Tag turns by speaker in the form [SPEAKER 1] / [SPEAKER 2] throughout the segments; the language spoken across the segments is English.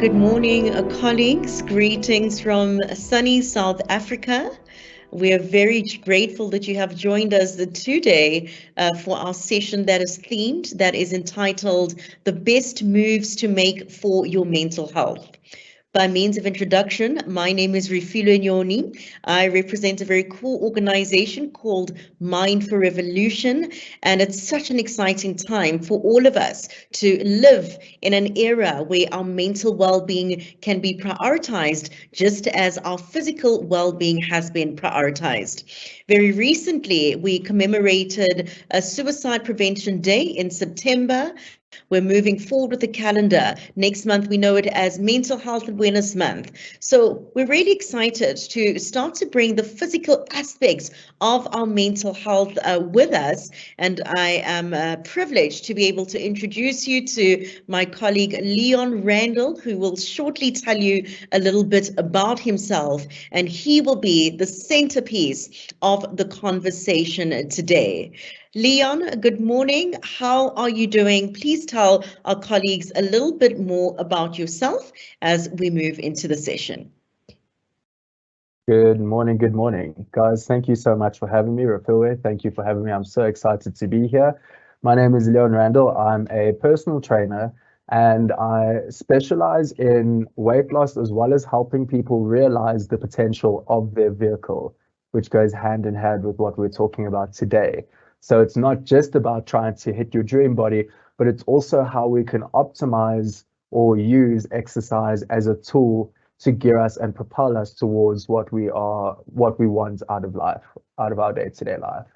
[SPEAKER 1] Good morning, colleagues. Greetings from sunny South Africa. We are very grateful that you have joined us today for our session that is themed, that is entitled The Best Moves to Make for Your Mental Health. By means of introduction, my name is Refilo Nyoni. I represent a very cool organization called Mind for Revolution, and it's such an exciting time for all of us to live in an era where our mental well-being can be prioritized just as our physical well-being has been prioritized. Very recently, we commemorated a Suicide Prevention Day in September. We're moving forward with the calendar. Next month, we know it as Mental Health Awareness Month. So we're really excited to start to bring the physical aspects of our mental health with us. And I am privileged to be able to introduce you to my colleague, Leon Randall, who will shortly tell you a little bit about himself. And he will be the centerpiece of the conversation today. Leon, good morning. How are you doing? Please tell our colleagues a little bit more about yourself as we move into the session.
[SPEAKER 2] Good morning, guys. Thank you so much for having me, Rapilwe. Thank you for having me. I'm so excited to be here. My name is Leon Randall. I'm a personal trainer and I specialize in weight loss as well as helping people realize the potential of their vehicle, which goes hand in hand with what we're talking about today. So it's not just about trying to hit your dream body, but it's also how we can optimize or use exercise as a tool to gear us and propel us towards what we want out of life, out of our day-to-day life.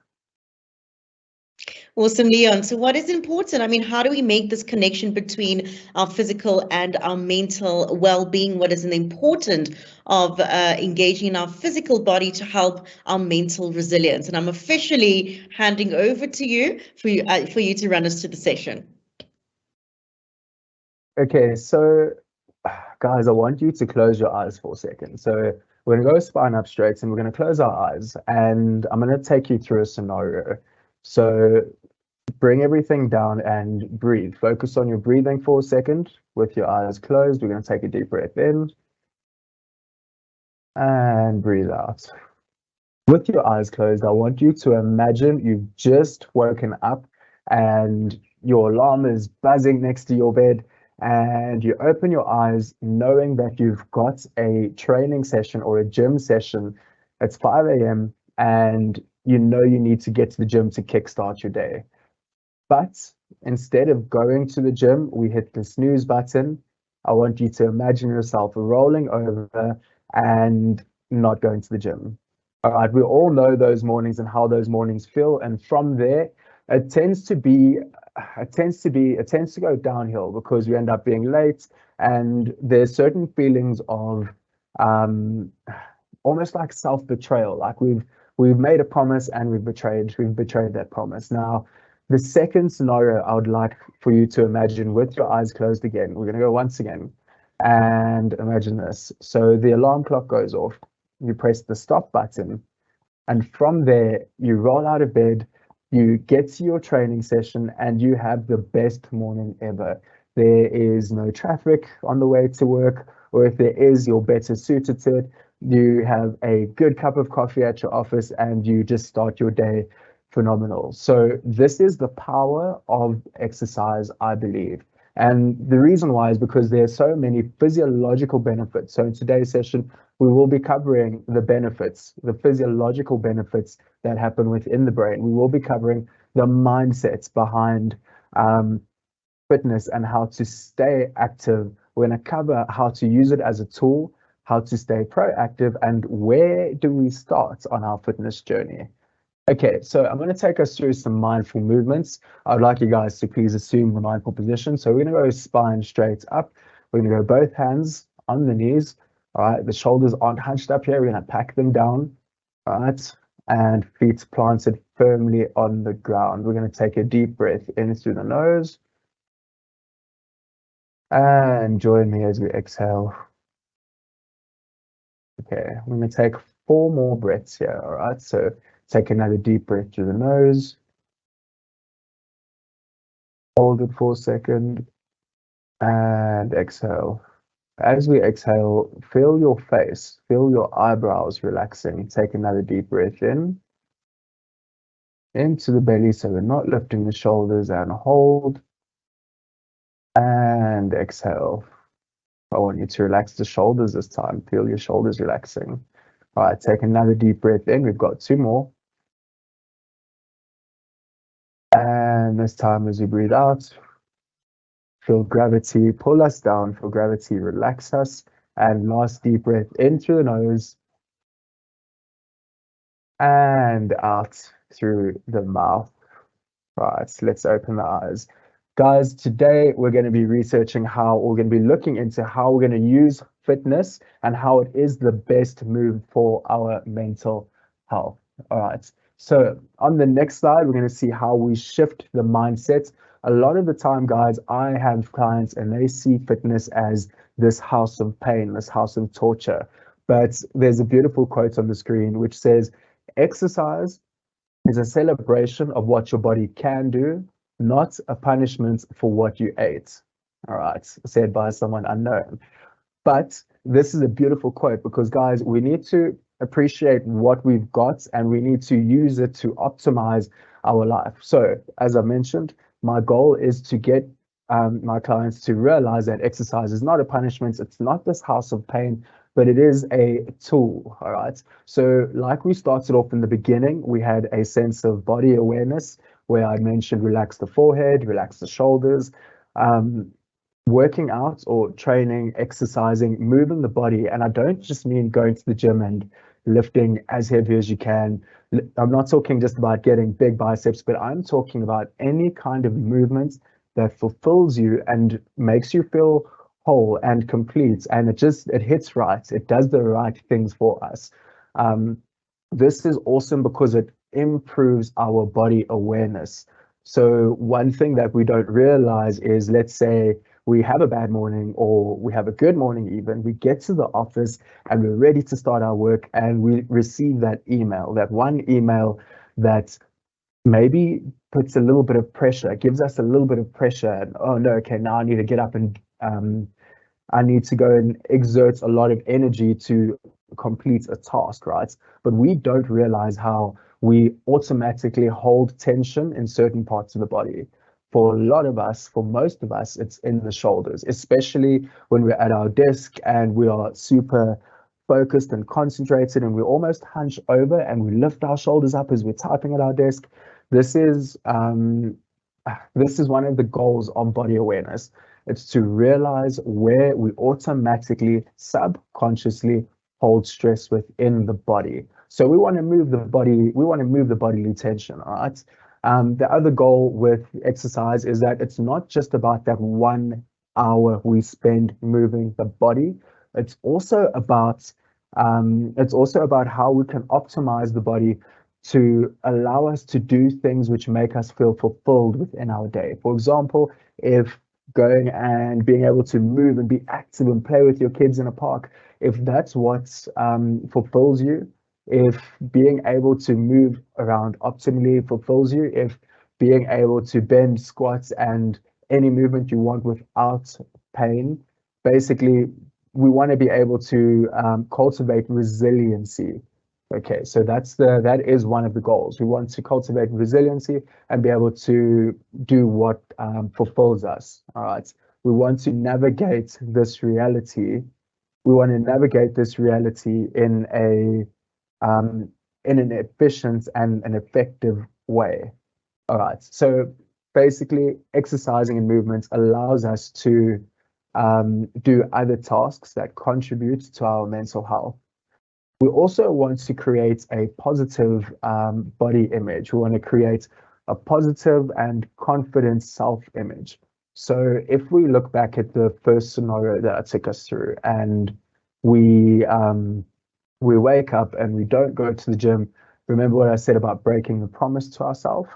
[SPEAKER 1] Awesome, Leon. So what is important? I mean, how do we make this connection between our physical and our mental well-being? What is an important of engaging in our physical body to help our mental resilience? And I'm officially handing over to you for you to run us to the session.
[SPEAKER 2] Okay, so guys, I want you to close your eyes for a second. So we're gonna go spine up straight and we're gonna close our eyes and I'm gonna take you through a scenario. So bring everything down and breathe. Focus on your breathing for a second with your eyes closed. We're going to take a deep breath in and breathe out. With your eyes closed, I want you to imagine you've just woken up and your alarm is buzzing next to your bed and you open your eyes knowing that you've got a training session or a gym session. It's 5 a.m. and you know you need to get to the gym to kickstart your day. But instead of going to the gym, we hit the snooze button. I want you to imagine yourself rolling over and not going to the gym. All right, we all know those mornings and how those mornings feel. And from there, it tends to go downhill because we end up being late and there's certain feelings of almost like self-betrayal. Like we've made a promise and we've betrayed that promise. Now, the second scenario I would like for you to imagine with your eyes closed again. We're going to go once again and imagine this. So the alarm clock goes off. You press the stop button. And from there, you roll out of bed, you get to your training session, and you have the best morning ever. There is no traffic on the way to work, or if there is, you're better suited to it. You have a good cup of coffee at your office, and you just start your day phenomenal. So this is the power of exercise, I believe. And the reason why is because there are so many physiological benefits. So in today's session, we will be covering the benefits, the physiological benefits that happen within the brain. We will be covering the mindsets behind fitness and how to stay active. We're going to cover how to use it as a tool, how to stay proactive, and where do we start on our fitness journey. Okay, so I'm going to take us through some mindful movements. I'd like you guys to please assume the mindful position. So we're going to go spine straight up. We're going to go both hands on the knees. All right, the shoulders aren't hunched up here. We're going to pack them down. All right, and feet planted firmly on the ground. We're going to take a deep breath in through the nose. And join me as we exhale. Okay, I'm going to take 4 more breaths here. All right, so take another deep breath through the nose. Hold it for a second and exhale. As we exhale, feel your face, feel your eyebrows relaxing. Take another deep breath in, into the belly, so we're not lifting the shoulders, and hold, and exhale. I want you to relax the shoulders this time. Feel your shoulders relaxing. All right, take another deep breath in. We've got two more. And this time as we breathe out, feel gravity pull us down, feel gravity relax us. And last deep breath in through the nose and out through the mouth. Right, let's open the eyes. Guys, today we're going to be researching how we're going to be looking into how we're going to use fitness and how it is the best move for our mental health. All right. So on the next slide, we're going to see how we shift the mindset. A lot of the time, guys, I have clients and they see fitness as this house of pain, this house of torture. But there's a beautiful quote on the screen which says, exercise is a celebration of what your body can do, not a punishment for what you ate. All right, said by someone unknown. But this is a beautiful quote because, guys, we need to appreciate what we've got and we need to use it to optimize our life. So, as I mentioned, my goal is to get my clients to realize that exercise is not a punishment, it's not this house of pain, but it is a tool. All right. So, like we started off in the beginning, we had a sense of body awareness where I mentioned relax the forehead, relax the shoulders. Um, Working out or training, exercising, moving the body. And I don't just mean going to the gym and lifting as heavy as you can. I'm not talking just about getting big biceps, but I'm talking about any kind of movement that fulfills you and makes you feel whole and complete. And it hits right. It does the right things for us. Um, this is awesome because it improves our body awareness. So one thing that we don't realize is, let's say we have a bad morning or we have a good morning even, we get to the office and we're ready to start our work and we receive that email, that one email that maybe puts a little bit of pressure, gives us a little bit of pressure. And, oh no, okay, now I need to get up and I need to go and exert a lot of energy to complete a task, right? But we don't realize how we automatically hold tension in certain parts of the body. For a lot of us, for most of us, it's in the shoulders, especially when we're at our desk and we are super focused and concentrated and we almost hunch over and we lift our shoulders up as we're typing at our desk. This is one of the goals of body awareness. It's to realize where we automatically, subconsciously hold stress within the body. So we want to move the body, we want to move the bodily tension, all right? The other goal with exercise is that it's not just about that 1 hour we spend moving the body. It's also about how we can optimize the body to allow us to do things which make us feel fulfilled within our day. For example, if going and being able to move and be active and play with your kids in a park, if that's what fulfills you, if being able to move around optimally fulfills you, if being able to bend, squats, and any movement you want without pain, basically, we want to be able to cultivate resiliency. Okay, so that is one of the goals. We want to cultivate resiliency and be able to do what fulfills us. All right. We want to navigate this reality. We want to navigate this reality in an efficient and an effective way. All right. So basically, exercising and movements allows us to do other tasks that contribute to our mental health. We also want to create a positive body image. We want to create a positive and confident self-image. So if we look back at the first scenario that I took us through, and we we wake up and we don't go to the gym, remember what I said about breaking the promise to ourselves?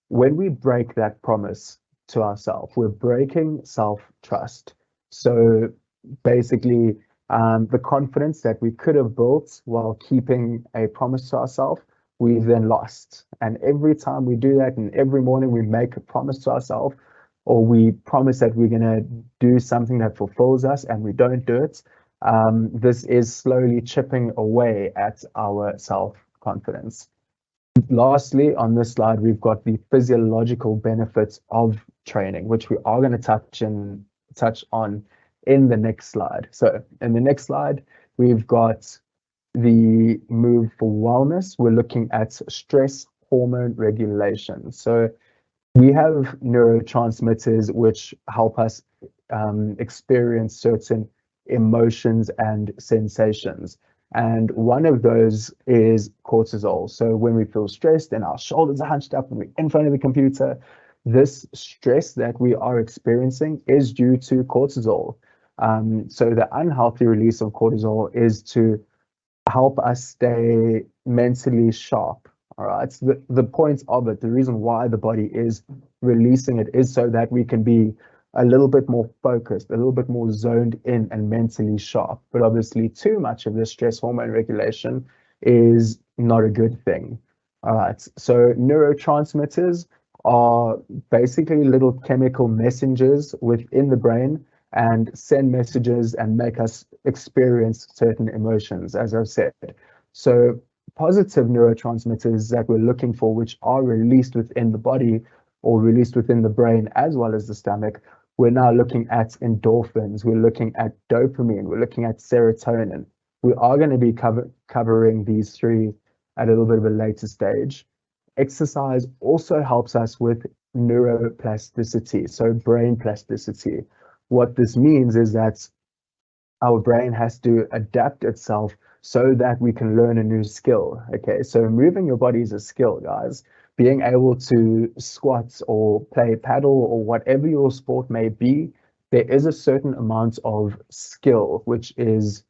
[SPEAKER 2] When we break that promise to ourselves, we're breaking self-trust. So basically, the confidence that we could have built while keeping a promise to ourselves, we've then lost. And every time we do that, and every morning we make a promise to ourselves, or we promise that we're going to do something that fulfills us and we don't do it, this is slowly chipping away at our self-confidence. Lastly, on this slide, we've got the physiological benefits of training, which we are going to touch on in the next slide. So in the next slide, we've got the move for wellness. We're looking at stress hormone regulation. So we have neurotransmitters which help us experience certain emotions and sensations. And one of those is cortisol. So when we feel stressed and our shoulders are hunched up and we're in front of the computer, this stress that we are experiencing is due to cortisol. So the unhealthy release of cortisol is to help us stay mentally sharp. All right. So the point of it, the reason why the body is releasing it is so that we can be a little bit more focused, a little bit more zoned in and mentally sharp. But obviously, too much of this stress hormone regulation is not a good thing. All right. So neurotransmitters are basically little chemical messengers within the brain and send messages and make us experience certain emotions, as I've said. So positive neurotransmitters that we're looking for, which are released within the body or released within the brain as well as the stomach, we're now looking at endorphins, we're looking at dopamine, we're looking at serotonin. We are going to be covering these three at a little bit of a later stage. Exercise also helps us with neuroplasticity, so brain plasticity. What this means is that our brain has to adapt itself so that we can learn a new skill. Okay, so moving your body is a skill, guys. Being able to squat or play paddle or whatever your sport may be, there is a certain amount of skill which is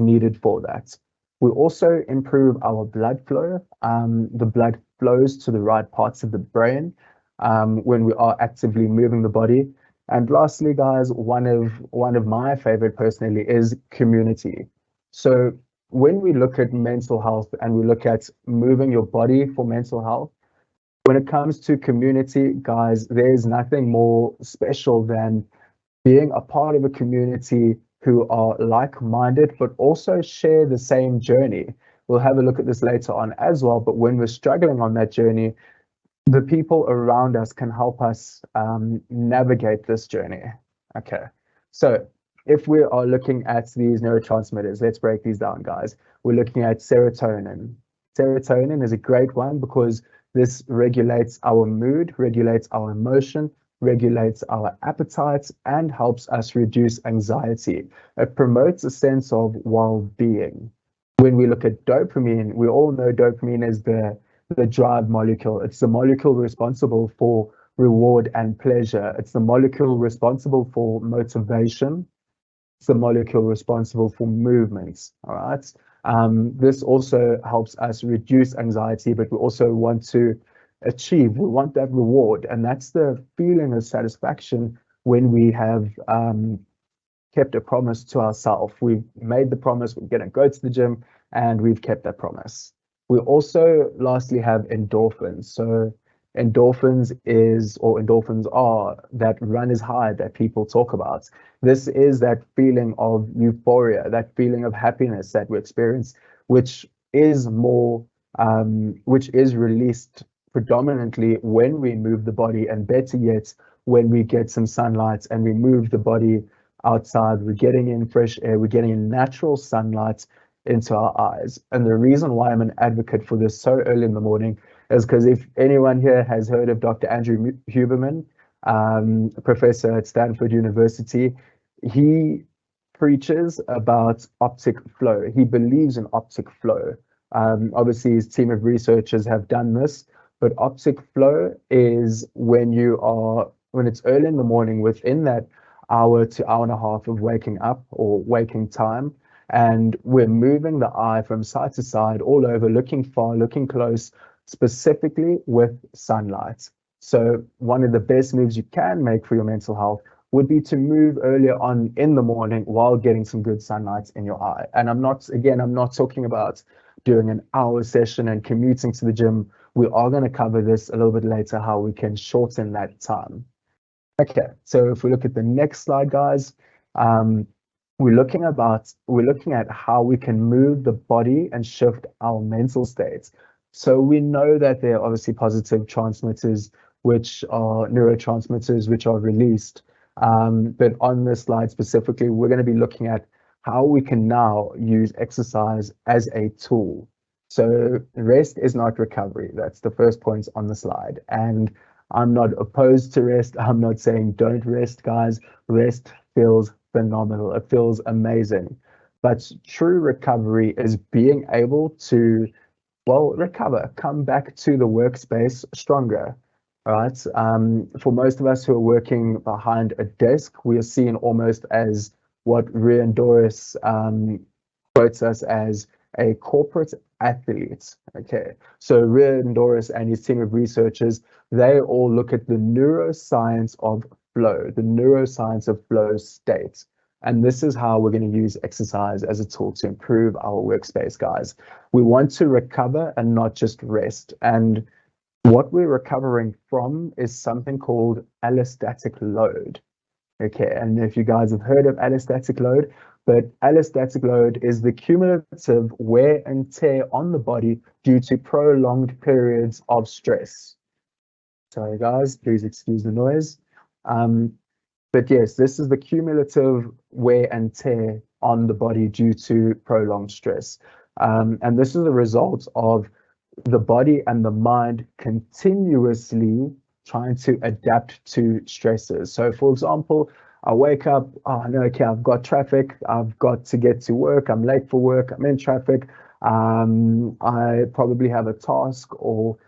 [SPEAKER 2] needed for that. We also improve our blood flow. The blood flows to the right parts of the brain when we are actively moving the body. And lastly, guys, one of my favorite personally is community. So when we look at mental health and we look at moving your body for mental health, when it comes to community, guys, there's nothing more special than being a part of a community who are like-minded, but also share the same journey. We'll have a look at this later on as well, but when we're struggling on that journey, the people around us can help us navigate this journey. Okay, so if we are looking at these neurotransmitters, let's break these down, guys. We're looking at serotonin. Serotonin is a great one because this regulates our mood, regulates our emotion, regulates our appetites, and helps us reduce anxiety. It promotes a sense of well-being. When we look at dopamine, we all know dopamine is the drive molecule. It's the molecule responsible for reward and pleasure. It's the molecule responsible for motivation. It's the molecule responsible for movements. All right. This also helps us reduce anxiety, but we also want to we want that reward. And that's the feeling of satisfaction when we have kept a promise to ourselves. We've made the promise, we're going to go to the gym, and we've kept that promise. We also lastly have endorphins. So endorphins are that runners high that people talk about. This is that feeling of euphoria, that feeling of happiness that we experience, which is released predominantly when we move the body, and better yet, when we get some sunlight and we move the body outside, we're getting in fresh air, we're getting in natural sunlight into our eyes. And the reason why I'm an advocate for this so early in the morning is because if anyone here has heard of Dr. Andrew Huberman, a professor at Stanford University, he preaches about optic flow. He believes in optic flow. Obviously, his team of researchers have done this, but optic flow is when it's early in the morning, within that hour to hour and a half of waking up or waking time, and we're moving the eye from side to side all over, looking far, looking close, specifically with sunlight. So one of the best moves you can make for your mental health would be to move earlier on in the morning while getting some good sunlight in your eye. And I'm not talking about doing an hour session and commuting to the gym. We are going to cover this a little bit later, how we can shorten that time. Okay, so if we look at the next slide, guys, um, we're looking at how we can move the body and shift our mental states. So we know that there are obviously positive transmitters, which are neurotransmitters, which are released. But on this slide specifically, we're going to be looking at how we can now use exercise as a tool. So rest is not recovery. That's the first point on the slide. And I'm not opposed to rest. I'm not saying don't rest, guys. Rest feels phenomenal. It feels amazing. But true recovery is being able to, well, recover, come back to the workspace stronger. All right. For most of us who are working behind a desk, we are seen almost as what Rian Doris quotes us as a corporate athlete. Okay, so Rian Doris and his team of researchers, they all look at the neuroscience of flow, the neuroscience of flow states. And this is how we're going to use exercise as a tool to improve our workspace, guys. We want to recover and not just rest. And what we're recovering from is something called allostatic load. Okay, and if you guys have heard of allostatic load, but allostatic load is the cumulative wear and tear on the body due to prolonged periods of stress. Sorry, guys, please excuse the noise. Um, but yes, this is the cumulative wear and tear on the body due to prolonged stress. And this is a result of the body and the mind continuously trying to adapt to stresses. So, for example, I wake up, oh no, okay, I've got traffic, I've got to get to work, I'm late for work, I'm in traffic, I probably have a task or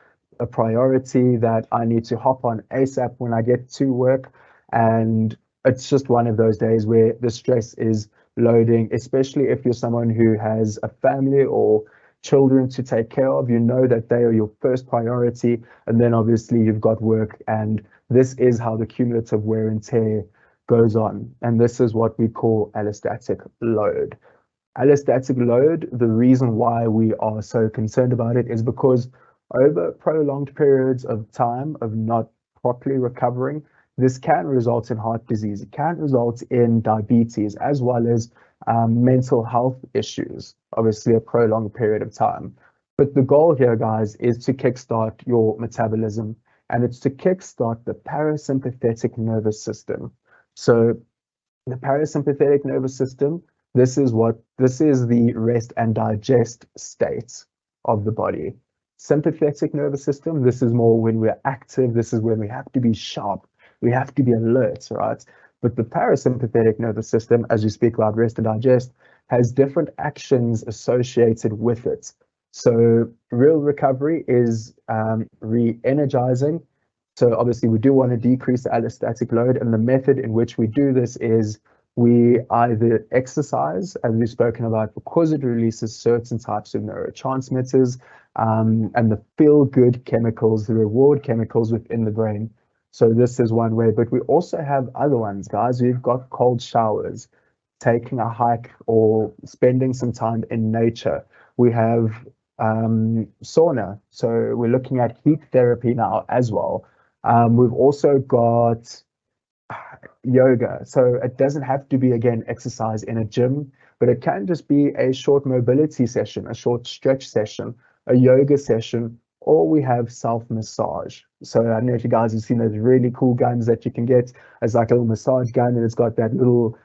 [SPEAKER 2] a priority that I need to hop on ASAP when I get to work. And it's just one of those days where the stress is loading, especially if you're someone who has a family or children to take care of. You know that they are your first priority. And then obviously you've got work. And this is how the cumulative wear and tear goes on. And this is what we call allostatic load. Allostatic load, the reason why we are so concerned about it is because over prolonged periods of time of not properly recovering, this can result in heart disease. It can result in diabetes as well as mental health issues, obviously a prolonged period of time. But the goal here, guys, is to kickstart your metabolism, and it's to kickstart the parasympathetic nervous system. So the parasympathetic nervous system, this is the rest and digest state of the body. Sympathetic nervous system, this is more when we're active, this is when we have to be sharp, we have to be alert, right? But the parasympathetic nervous system, as we speak about rest and digest, has different actions associated with it. So real recovery is re-energizing. So obviously we do want to decrease the allostatic load, and the method in which we do this is we either exercise, as we've spoken about, because it releases certain types of neurotransmitters and the feel-good chemicals, the reward chemicals within the brain. So this is one way, but we also have other ones, guys. We've got cold showers, taking a hike, or spending some time in nature. We have sauna, so we're looking at heat therapy now as well. We've also got yoga. So it doesn't have to be, again, exercise in a gym, but it can just be a short mobility session, a short stretch session, a yoga session, or we have self-massage. So I don't know if you guys have seen those really cool guns that you can get. It's like a little massage gun, and it's got that little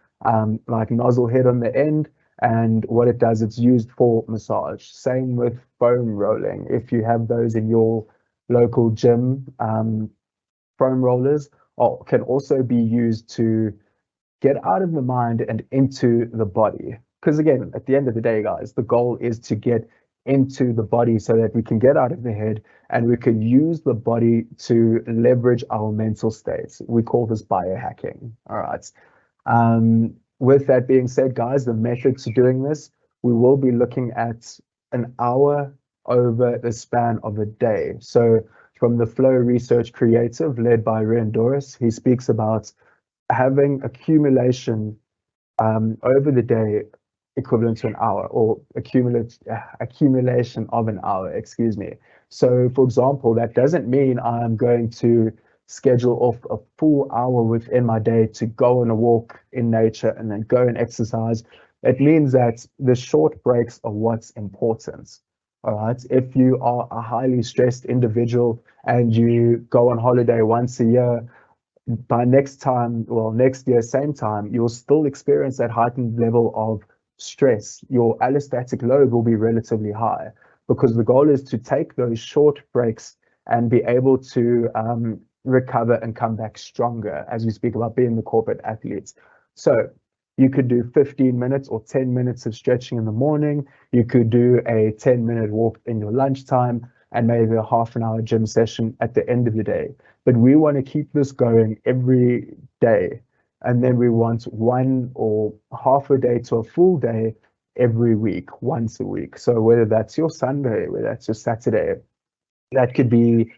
[SPEAKER 2] like nozzle head on the end. And what it does, it's used for massage. Same with foam rolling. If you have those in your local gym, foam rollers can also be used to get out of the mind and into the body. Because again, at the end of the day, guys, the goal is to get into the body so that we can get out of the head and we can use the body to leverage our mental states. We call this biohacking. All right. With that being said, guys, the method to doing this, we will be looking at an hour over the span of a day. So from the Flow Research Creative, led by Ren Doris, he speaks about having accumulation over the day equivalent to an hour, or accumulation of an hour, excuse me. So for example, that doesn't mean I'm going to schedule off a full hour within my day to go on a walk in nature and then go and exercise, it means that the short breaks are what's important. All right. If you are a highly stressed individual and you go on holiday once a year, by next year, same time, you'll still experience that heightened level of stress. Your allostatic load will be relatively high because the goal is to take those short breaks and be able to recover and come back stronger as we speak about being the corporate athletes. So you could do 15 minutes or 10 minutes of stretching in the morning. You could do a 10-minute walk in your lunchtime and maybe a half an hour gym session at the end of the day. But we want to keep this going every day. And then we want one or half a day to a full day every week, once a week. So whether that's your Sunday, whether that's your Saturday, that could be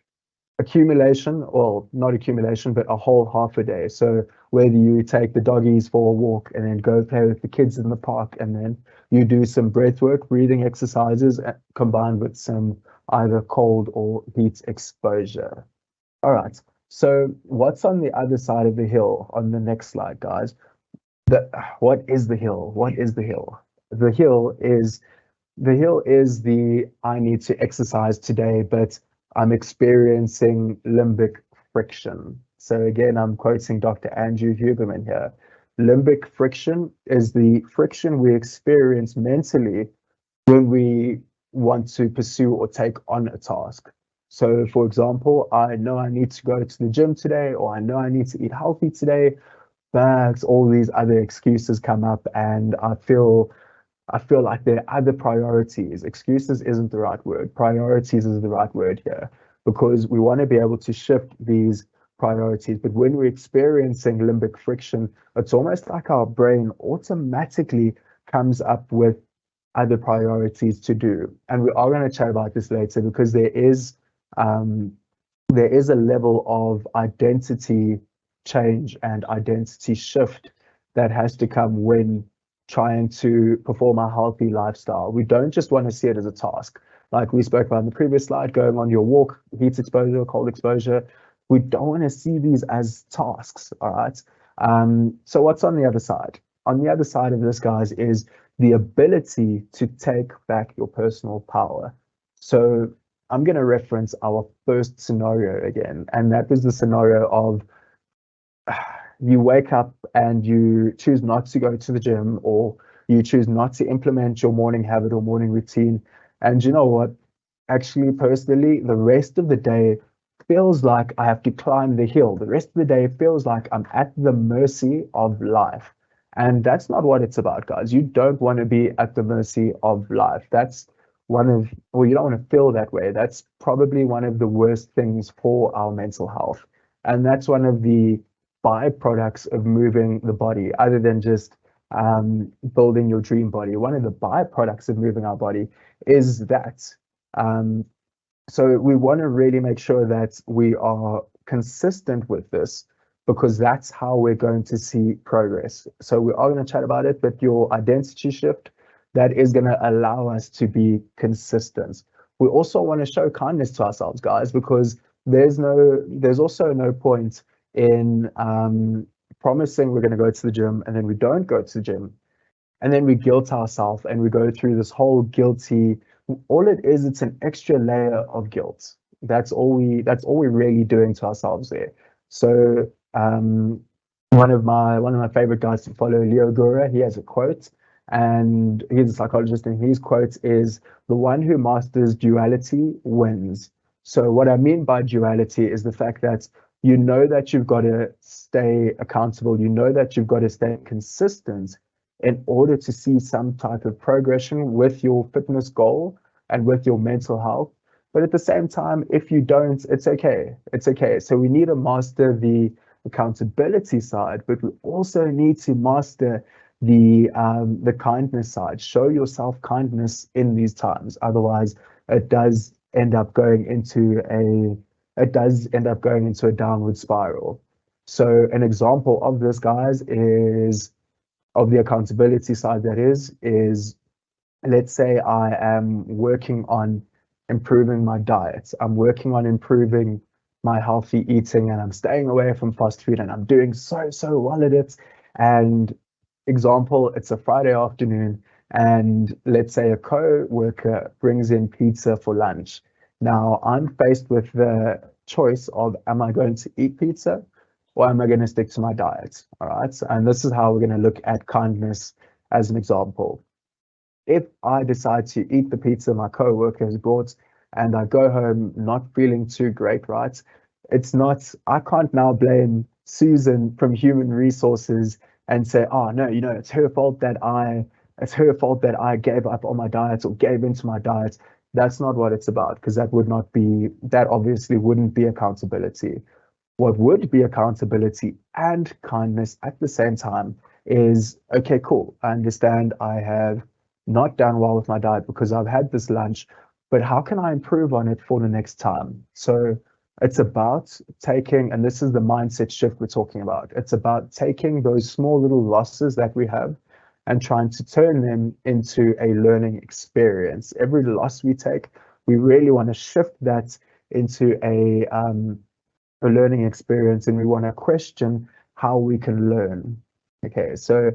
[SPEAKER 2] accumulation, or not accumulation, but a whole half a day. So whether you take the doggies for a walk and then go play with the kids in the park, and then you do some breath work, breathing exercises combined with some either cold or heat exposure. All right. So what's on the other side of the hill on the next slide, guys? What is the hill? What is the hill? The hill is the I need to exercise today, but I'm experiencing limbic friction. So again, I'm quoting Dr. Andrew Huberman here. Limbic friction is the friction we experience mentally when we want to pursue or take on a task. So, for example, I know I need to go to the gym today, or I know I need to eat healthy today, but all these other excuses come up, and I feel like there are other priorities. Excuses isn't the right word. Priorities is the right word here, because we want to be able to shift these priorities. But when we're experiencing limbic friction, it's almost like our brain automatically comes up with other priorities to do. And we are going to chat about this later, because um, there is a level of identity change and identity shift that has to come when trying to perform a healthy lifestyle. We don't just want to see it as a task. Like we spoke about in the previous slide, going on your walk, heat exposure, cold exposure. We don't want to see these as tasks. All right. So what's on the other side? On the other side of this, guys, is the ability to take back your personal power. So I'm going to reference our first scenario again, and that was the scenario of you wake up and you choose not to go to the gym, or you choose not to implement your morning habit or morning routine. And you know what? Actually, personally, the rest of the day feels like I have to climb the hill. The rest of the day feels like I'm at the mercy of life. And that's not what it's about, guys. You don't want to be at the mercy of life. That's well, you don't want to feel that way. That's probably one of the worst things for our mental health. And that's one of the byproducts of moving the body, other than just building your dream body. One of the byproducts of moving our body is that. Um, so we want to really make sure that we are consistent with this, because that's how we're going to see progress. So we are going to chat about it, but your identity shift, that is going to allow us to be consistent. We also want to show kindness to ourselves, guys, because there's also no point in promising we're going to go to the gym and then we don't go to the gym, and then we guilt ourselves and we go through this whole guilty. All it is, it's an extra layer of guilt. That's all we're really doing to ourselves there. So one of my favorite guys to follow, Leo Gura, he has a quote, and he's a psychologist, and his quote is, "The one who masters duality wins." So what I mean by duality is the fact that you know that you've got to stay accountable, you know that you've got to stay consistent in order to see some type of progression with your fitness goal and with your mental health. But at the same time, if you don't, it's okay. It's okay. So we need to master the accountability side, but we also need to master the kindness side. Show yourself kindness in these times. Otherwise, it does end up going into a downward spiral. So an example of this, guys, is of the accountability side, that is let's say I am working on improving my diet. I'm working on improving my healthy eating and I'm staying away from fast food and I'm doing so well at it. And example, it's a Friday afternoon and let's say a co-worker brings in pizza for lunch. Now I'm faced with the choice of am I going to eat pizza or am I going to stick to my diet? All right. And this is how we're going to look at kindness as an example. If I decide to eat the pizza my coworker has brought and I go home not feeling too great, right? It's not, I can't now blame Susan from human resources and say, oh no, it's her fault that I gave up on my diet or gave into my diet. That's not what it's about, because that obviously wouldn't be accountability. What would be accountability and kindness at the same time is, okay, cool. I understand I have not done well with my diet because I've had this lunch, but how can I improve on it for the next time? So it's about taking, and this is the mindset shift we're talking about. It's about taking those small little losses that we have and trying to turn them into a learning experience. Every loss we take, we really want to shift that into a learning experience and we want to question how we can learn. Okay, so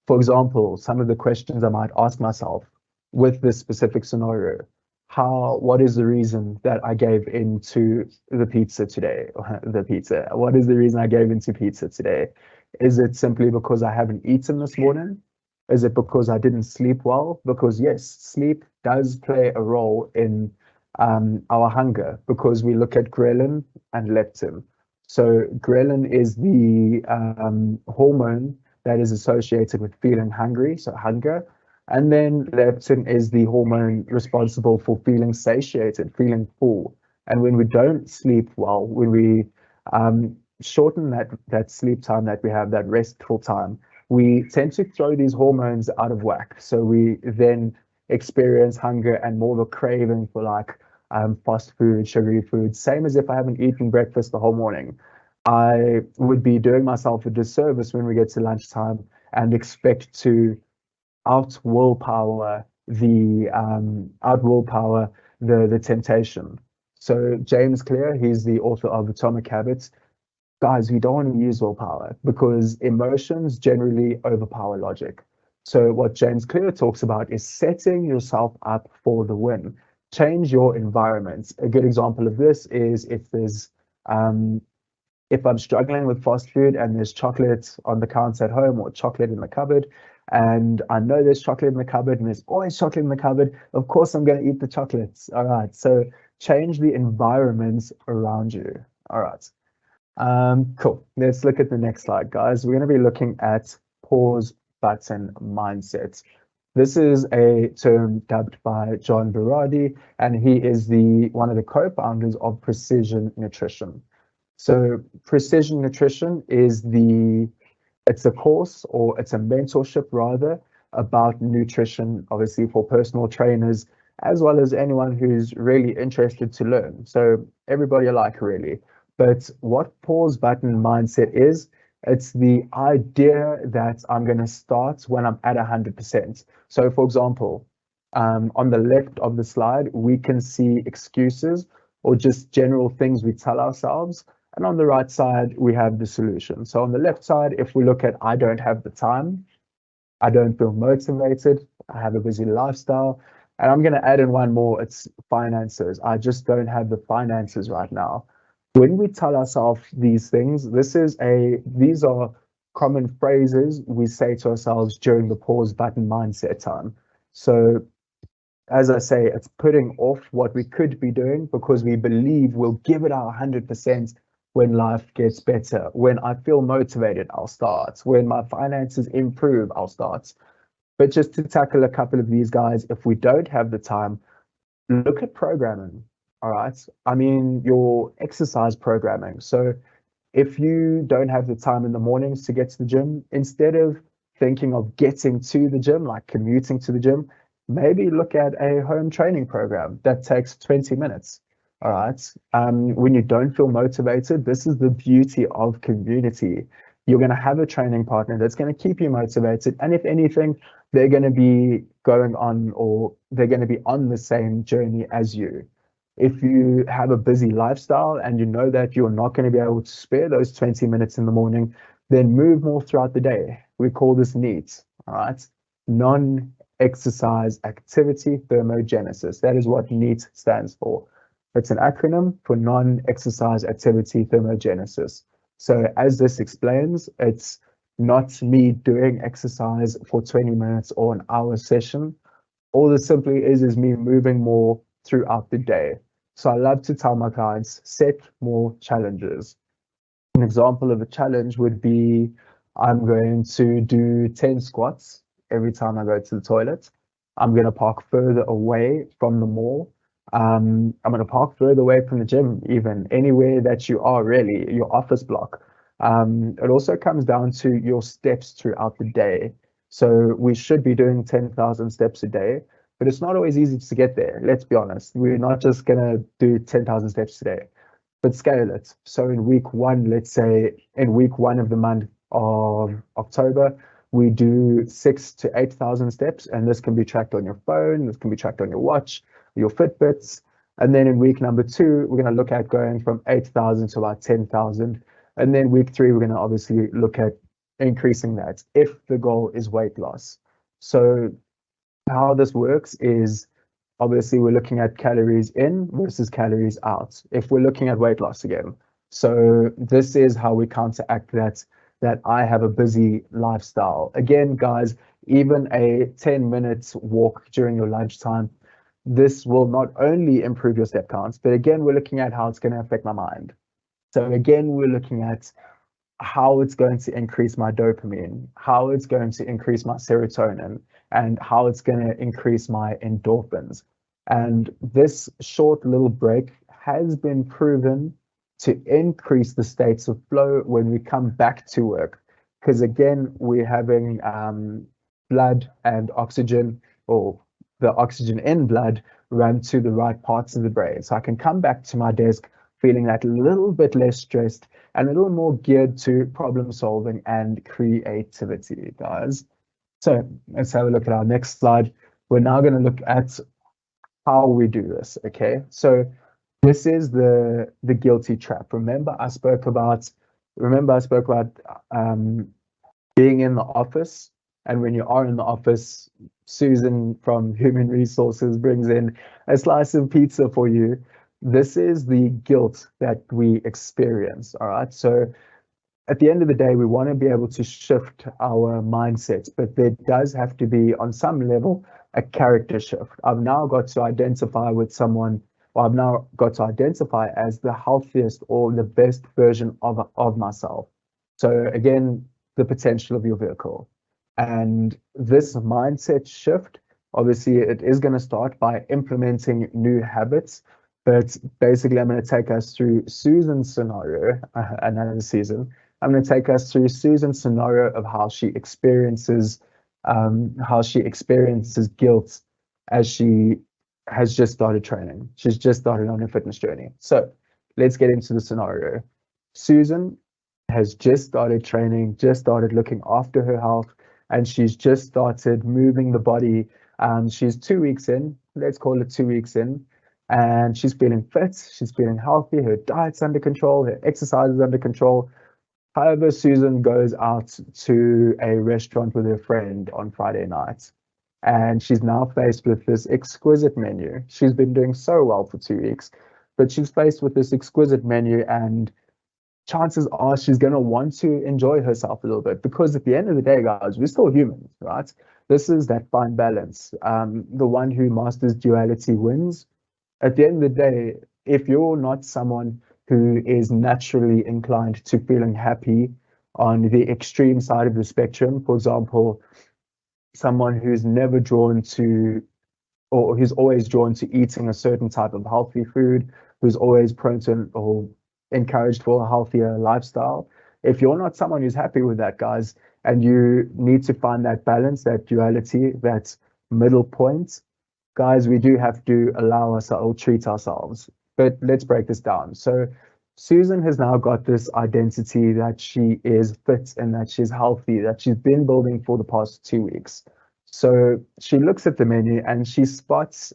[SPEAKER 2] for example, some of the questions I might ask myself with this specific scenario, what is the reason that I gave into the pizza today? The pizza. What is the reason I gave into pizza today? Is it simply because I haven't eaten this morning? Is it because I didn't sleep well? Because yes, sleep does play a role in our hunger because we look at ghrelin and leptin. So ghrelin is the hormone that is associated with feeling hungry, so hunger. And then leptin is the hormone responsible for feeling satiated, feeling full. And when we don't sleep well, when we shorten that sleep time that we have, that restful time, we tend to throw these hormones out of whack. So we then experience hunger and more of a craving for like fast food, sugary food, same as if I haven't eaten breakfast the whole morning. I would be doing myself a disservice when we get to lunchtime and expect to out willpower the temptation. So James Clear, he's the author of Atomic Habits. Guys, we don't want to use willpower because emotions generally overpower logic. So what James Clear talks about is setting yourself up for the win. Change your environment. A good example of this is um, if I'm struggling with fast food and there's chocolate on the counter at home or chocolate in the cupboard, and I know there's chocolate in the cupboard and there's always chocolate in the cupboard, of course I'm going to eat the chocolates. All right. So change the environment around you. All right. Cool. Let's look at the next slide, guys. We're going to be looking at pause button mindset. This is a term dubbed by John Berardi, and he is one of the co-founders of Precision Nutrition. So Precision Nutrition it's a course or it's a mentorship rather about nutrition, obviously for personal trainers, as well as anyone who's really interested to learn. So everybody alike really. But what pause button mindset is, it's the idea that I'm going to start when I'm at 100%. So for example, on the left of the slide, we can see excuses or just general things we tell ourselves. And on the right side, we have the solution. So on the left side, if we look at I don't have the time, I don't feel motivated, I have a busy lifestyle, and I'm going to add in one more, it's finances. I just don't have the finances right now. When we tell ourselves these things, these are common phrases we say to ourselves during the pause button mindset time. So as I say, it's putting off what we could be doing because we believe we'll give it our 100% when life gets better. When I feel motivated, I'll start. When my finances improve, I'll start. But just to tackle a couple of these guys, if we don't have the time, look at programming. All right. I mean, your exercise programming. So if you don't have the time in the mornings to get to the gym, instead of thinking of getting to the gym, like commuting to the gym, maybe look at a home training program that takes 20 minutes. All right. When you don't feel motivated, this is the beauty of community. You're going to have a training partner that's going to keep you motivated. And if anything, they're going to be going on or they're going to be on the same journey as you. If you have a busy lifestyle and you know that you're not going to be able to spare those 20 minutes in the morning, then move more throughout the day. We call this NEAT, all right? Non-exercise activity thermogenesis. That is what NEAT stands for. It's an acronym for non-exercise activity thermogenesis. So as this explains, it's not me doing exercise for 20 minutes or an hour session. All this simply is me moving more throughout the day. So I love to tell my clients, set more challenges. An example of a challenge would be I'm going to do 10 squats every time I go to the toilet. I'm going to park further away from the mall. I'm going to park further away from the gym, even anywhere that you are, really, your office block. It also comes down to your steps throughout the day. So we should be doing 10,000 steps a day, but it's not always easy to get there. Let's be honest. We're not just going to do 10,000 steps today, but scale it. So in week one, let's say in week one of the month of October, we do 6 to 8,000 steps, and this can be tracked on your phone, this can be tracked on your watch, your Fitbits. And then in week number two, we're going to look at going from 8,000 to about 10,000. And then week three, we're going to obviously look at increasing that if the goal is weight loss. So how this works is obviously we're looking at calories in versus calories out if we're looking at weight loss again. So this is how we counteract that I have a busy lifestyle. Again, guys, even a 10-minute walk during your lunchtime, this will not only improve your step counts, but again, we're looking at how it's going to affect my mind. So again, we're looking at how it's going to increase my dopamine, how it's going to increase my serotonin, and how it's going to increase my endorphins. And this short little break has been proven to increase the states of flow when we come back to work. Because again, we're having blood and oxygen, or the oxygen in blood, run to the right parts of the brain. So I can come back to my desk feeling that little bit less stressed and a little more geared to problem solving and creativity, guys. So let's have a look at our next slide. We're now going to look at how we do this. Okay, so this is the guilty trap. Remember I spoke about being in the office, and when you are in the office, Susan from Human Resources brings in a slice of pizza for you. This is the guilt that we experience. All right, so at the end of the day, we want to be able to shift our mindsets, but there does have to be, on some level, a character shift. I've now got to identify with someone, or I've now got to identify as the healthiest or the best version of myself. So again, the potential of your vehicle. And this mindset shift, obviously, it is going to start by implementing new habits. But basically, I'm going to take us through Susan's scenario, another season. I'm going to take us through Susan's scenario of how she experiences guilt as she has just started training. She's just started on her fitness journey. So let's get into the scenario. Susan has just started training, just started looking after her health, and she's just started moving the body. She's 2 weeks in, let's call it 2 weeks in, and she's feeling fit, she's feeling healthy, her diet's under control, her exercise is under control. However, Susan goes out to a restaurant with her friend on Friday night, and she's now faced with this exquisite menu. She's been doing so well for 2 weeks, but she's faced with this exquisite menu, and chances are she's going to want to enjoy herself a little bit, because at the end of the day, guys, we're still humans, right? This is that fine balance. The one who masters duality wins. At the end of the day, if you're not someone who is naturally inclined to feeling happy on the extreme side of the spectrum, for example, someone who's never drawn to, or who's always drawn to eating a certain type of healthy food, who's always prone to or encouraged for a healthier lifestyle. If you're not someone who's happy with that, guys, and you need to find that balance, that duality, that middle point, guys, we do have to allow ourselves, treat ourselves. But let's break this down. So Susan has now got this identity that she is fit and that she's healthy, that she's been building for the past 2 weeks. So she looks at the menu and she spots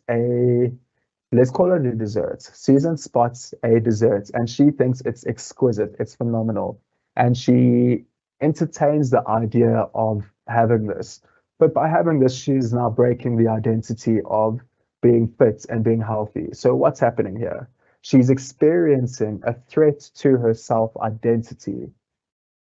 [SPEAKER 2] Let's call it a dessert. Susan spots a dessert and she thinks it's exquisite, it's phenomenal. And she entertains the idea of having this. But by having this, she's now breaking the identity of being fit and being healthy. So, what's happening here? She's experiencing a threat to her self identity.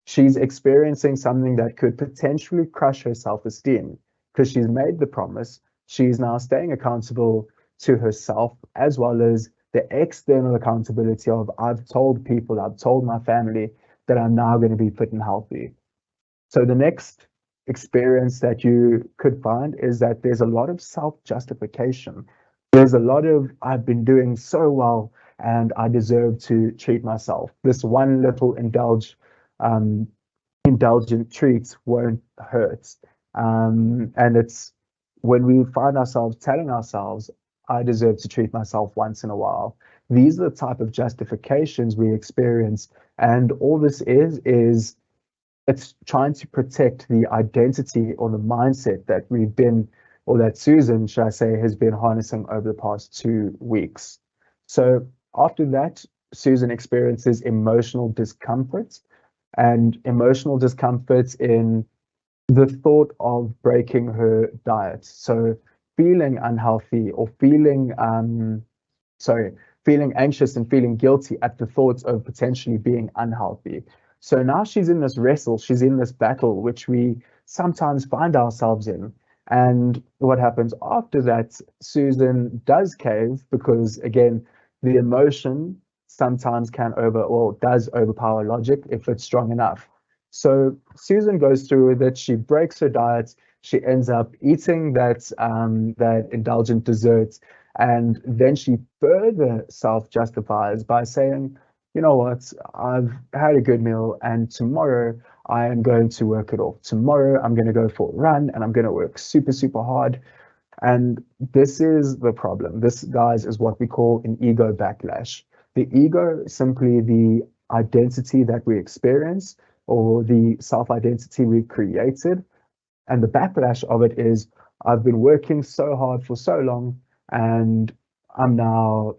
[SPEAKER 2] She's experiencing something that could potentially crush her self esteem because she's made the promise. She's now staying accountable to herself as well as the external accountability of I've told people, I've told my family that I'm now going to be fit and healthy. So the next experience that you could find is that there's a lot of self justification. There's a lot of I've been doing so well and I deserve to treat myself. This one little um, indulgent treat won't hurt. And it's when we find ourselves telling ourselves, I deserve to treat myself once in a while. These are the type of justifications we experience. And all this is it's trying to protect the identity or the mindset that we've been, or that Susan, should I say, has been harnessing over the past 2 weeks. So after that, Susan experiences emotional discomfort and emotional discomfort in the thought of breaking her diet. So feeling unhealthy or sorry, feeling anxious and feeling guilty at the thoughts of potentially being unhealthy. So now she's in this wrestle, she's in this battle, which we sometimes find ourselves in. And what happens after that, Susan does cave because, again, the emotion sometimes can over or does overpower logic if it's strong enough. So Susan goes through with it. She breaks her diet. She ends up eating that indulgent dessert, and then she further self-justifies by saying, "You know what? I've had a good meal, and tomorrow I am going to work it off. Tomorrow I'm going to go for a run, and I'm going to work super, super hard." And this is the problem. This, guys, is what we call an ego backlash. The ego is simply the identity that we experience or the self identity we created. And the backlash of it is I've been working so hard for so long and I'm now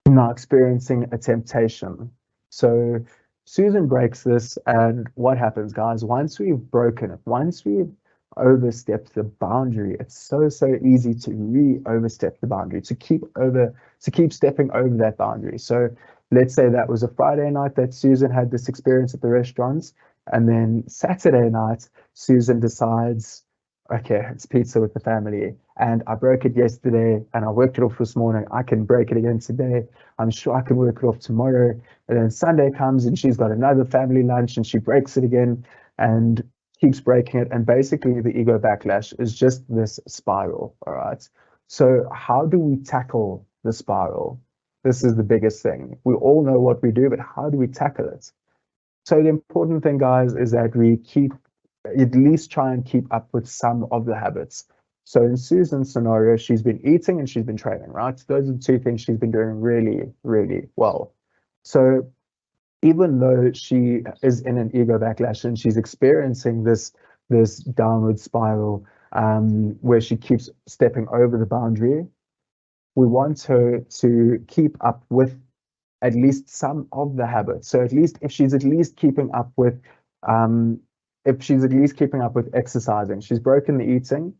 [SPEAKER 2] experiencing a temptation. So Susan breaks this, and what happens, guys? Once we've broken it, once we've overstepped the boundary, it's so easy to re-overstep the boundary, to keep stepping over that boundary. So let's say that was a Friday night that Susan had this experience at the restaurants, and then Saturday night, Susan decides, okay, it's pizza with the family. And I broke it yesterday and I worked it off this morning. I can break it again today. I'm sure I can work it off tomorrow. And then Sunday comes and she's got another family lunch and she breaks it again and keeps breaking it. And basically, the ego backlash is just this spiral. All right. So, how do we tackle the spiral? This is the biggest thing. We all know what we do, but how do we tackle it? So, the important thing, guys, is that we keep at least try and keep up with some of the habits. So in Susan's scenario, she's been eating and she's been training, right? Those are the two things she's been doing really, really well. So even though she is in an ego backlash and she's experiencing this downward spiral where she keeps stepping over the boundary, we want her to keep up with at least some of the habits. So at least if she's at least keeping up with exercising, she's broken the eating,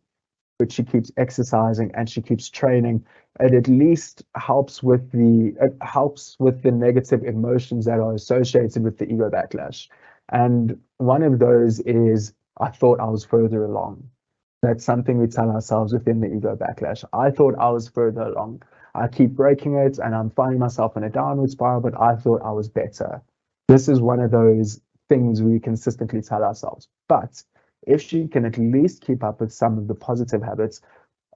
[SPEAKER 2] but she keeps exercising and she keeps training. It at least helps with the negative emotions that are associated with the ego backlash. And one of those is I thought I was further along. That's something we tell ourselves within the ego backlash. I thought I was further along. I keep breaking it and I'm finding myself in a downward spiral, but I thought I was better. This is one of those things we consistently tell ourselves. But if she can at least keep up with some of the positive habits,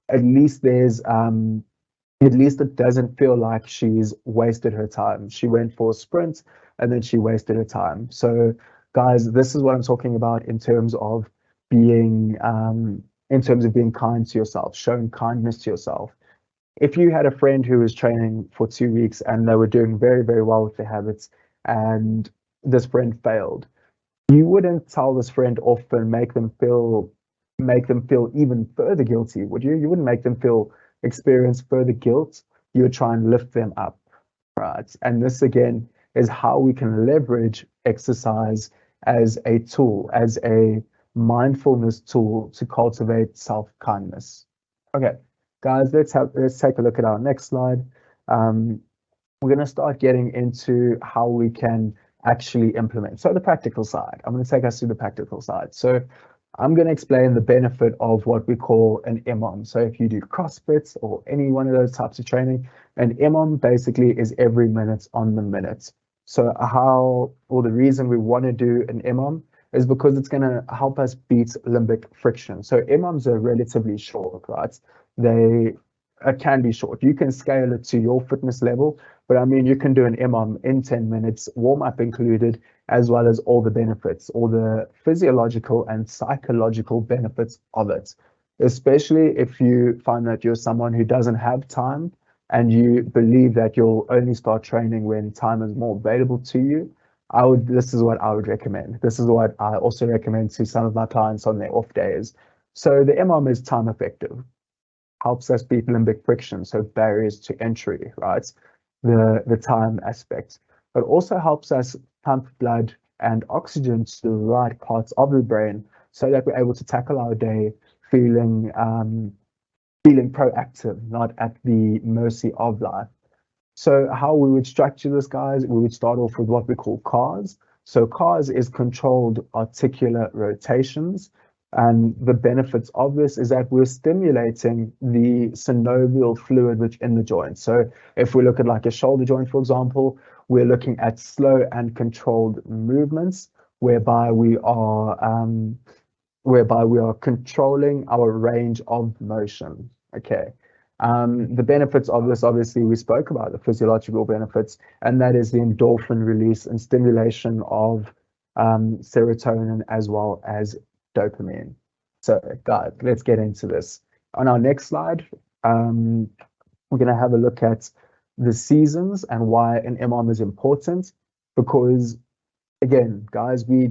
[SPEAKER 2] at least at least it doesn't feel like she's wasted her time. She went for a sprint and then she wasted her time. So, guys, this is what I'm talking about in terms of being being kind to yourself, showing kindness to yourself. If you had a friend who was training for 2 weeks and they were doing very, very well with their habits, and this friend failed, you wouldn't tell this friend off and make them feel even further guilty, would you? You wouldn't make them feel experience further guilt. you would try and lift them up, right? And this again is how we can leverage exercise as a tool, as a mindfulness tool to cultivate self-kindness. Okay, guys, let's take a look at our next slide. We're going to start getting into how we can actually implement. So the practical side, I'm going to take us through the practical side. So I'm going to explain the benefit of what we call an MOM. So if you do CrossFit or any one of those types of training, an MOM basically is every minute on the minute. So the reason we want to do an MOM is because it's going to help us beat limbic friction. So MOMs are relatively short, right? They can be short. You can scale it to your fitness level, but I mean, you can do an MOM in 10 minutes, warm up included, as well as all the benefits, all the physiological and psychological benefits of it. Especially if you find that you're someone who doesn't have time and you believe that you'll only start training when time is more available to you. This is what I would recommend. This is what I also recommend to some of my clients on their off days. So the MOM is time effective, helps us beat limbic friction, so barriers to entry, right? The time aspect, but also helps us pump blood and oxygen to the right parts of the brain so that we're able to tackle our day feeling proactive, not at the mercy of life. So how we would structure this, guys, we would start off with what we call CARS. So CARS is controlled articular rotations. And the benefits of this is that we're stimulating the synovial fluid within the joint. So if we look at like a shoulder joint, for example, we're looking at slow and controlled movements whereby we are controlling our range of motion. Okay. The benefits of this, obviously, we spoke about the physiological benefits, and that is the endorphin release and stimulation of serotonin as well as dopamine. So, guys, let's get into this. On our next slide, we're going to have a look at the seasons and why an MOM is important. Because, again, guys, we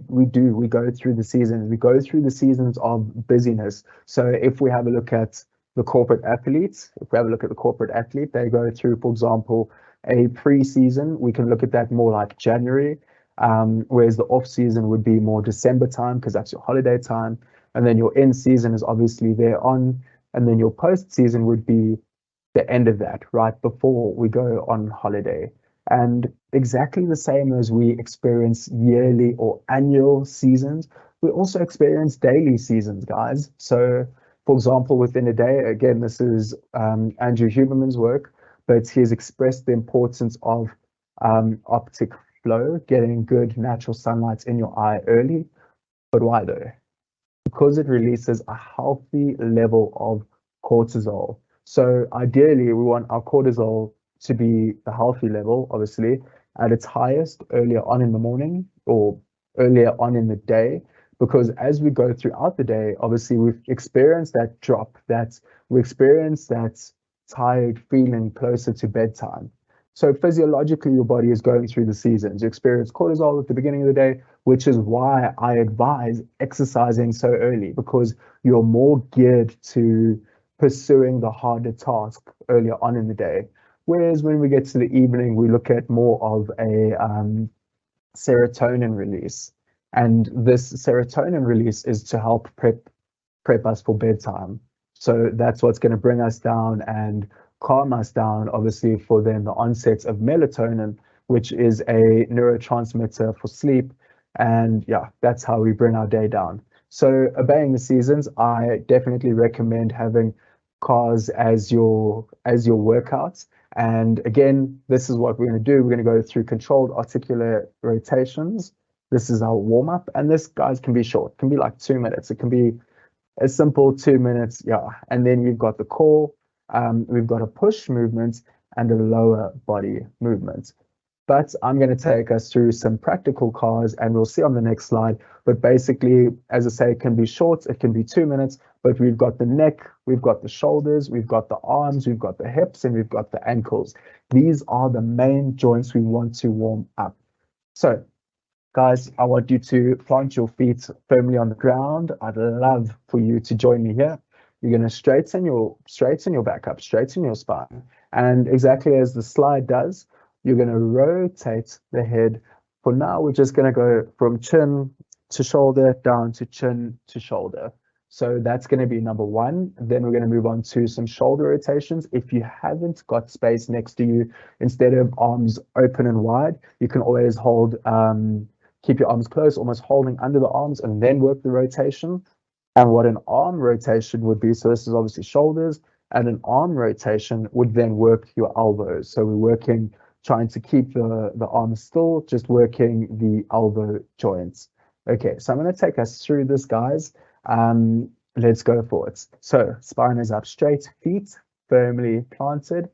[SPEAKER 2] go through the seasons. We go through the seasons of busyness. So, if we have a look at the corporate athletes, they go through, for example, a pre-season. We can look at that more like January. Whereas the off season would be more December time because that's your holiday time. And then your end season is obviously there on, and then your post season would be the end of that, right before we go on holiday. And exactly the same as we experience yearly or annual seasons, we also experience daily seasons, guys. So, for example, within a day, again, this is Andrew Huberman's work, but he has expressed the importance of optic flow, getting good natural sunlight in your eye early. But why though? Because it releases a healthy level of cortisol. So ideally, we want our cortisol to be the healthy level, obviously, at its highest earlier on in the morning or earlier on in the day. Because as we go throughout the day, obviously, we've experienced that drop, we experience that tired feeling closer to bedtime. So physiologically, your body is going through the seasons. You experience cortisol at the beginning of the day, which is why I advise exercising so early, because you're more geared to pursuing the harder task earlier on in the day. Whereas when we get to the evening, we look at more of a serotonin release. And this serotonin release is to help prep us for bedtime. So that's what's going to bring us down and calm us down, obviously, for then the onset of melatonin, which is a neurotransmitter for sleep. And yeah, that's how we bring our day down. So obeying the seasons, I definitely recommend having cars as your workouts. And again, this is what we're going to do. We're going to go through controlled articular rotations. This is our warm up, and this, guys, can be short. It can be like 2 minutes. It can be a simple 2 minutes, yeah. And then we've got the core, we've got a push movement and a lower body movement. But I'm going to take us through some practical cars, and we'll see on the next slide. But basically, as I say, it can be short, it can be 2 minutes, but we've got the neck, we've got the shoulders, we've got the arms, we've got the hips, and we've got the ankles. These are the main joints we want to warm up. So, guys, I want you to plant your feet firmly on the ground. I'd love for you to join me here. You're going to straighten your back up, straighten your spine, And exactly as the slide does, you're going to rotate the head. For now, we're just going to go from chin to shoulder, down to chin to shoulder. So that's going to be number one. Then we're going to move on to some shoulder rotations. If you haven't got space next to you, instead of arms open and wide, you can always hold, keep your arms close, almost holding under the arms, and then work the rotation. And what an arm rotation would be, so this is obviously shoulders, and an arm rotation would then work your elbows. So we're working, trying to keep the arm still, just working the elbow joints. Okay, so I'm going to take us through this, guys. Let's go for it. So spine is up straight, feet firmly planted.